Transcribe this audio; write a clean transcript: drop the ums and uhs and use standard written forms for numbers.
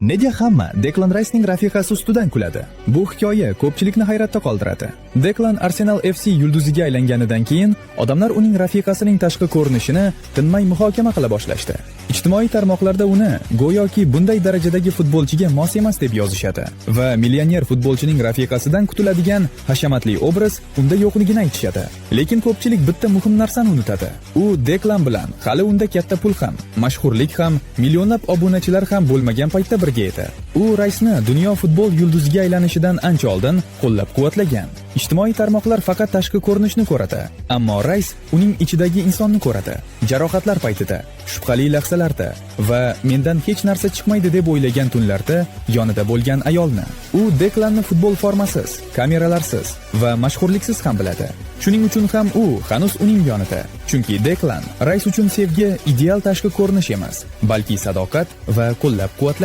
Nega hamma Declan Rice'ning rafiqasi ustidan kuladi? Bu hikoya ko'pchilikni hayratda qoldiradi. Declan Arsenal FC yulduziga aylanganidan keyin odamlar uning rafiqasining tashqi ko'rinishini tinmay muhokama qila boshlashdi. Ijtimoiy tarmoqlarda uni go'yoki bunday darajadagi futbolchiga mos emas deb yozishadi va millioner futbolchining rafiqasidan kutiladigan hashamatli obraz unda yo'qligini aytishadi. Lekin ko'pchilik bitta muhim narsani unutadi. U Declan bilan hali unda katta pul ham, mashhurlik ham, millionlab obunachilar ham bo'lmagan paytda birga edi. U Rice'ni dunyo futbol yulduziga aylanishidan ancha oldin qo'llab-quvvatlagan. Ijtimoiy tarmoqlar faqat tashqi ko'rinishni ko'radi, ammo Rice uning ichidagi insonni ko'radi. Jarohatlar paytida, shubhali lahzalarda va mendan hech narsa chiqmaydi deb o'ylagan tunlarda yonida bo'lgan ayolni. U Declanni futbol formasiz, kameralarsiz va mashhurliksiz ham biladi. Shuning uchun ham u hanuz uning yonida. Chunki Declan Rice uchun sevgi ideal tashqi ko'rinish emas, balki sadoqat va qo'llab-quvvatlash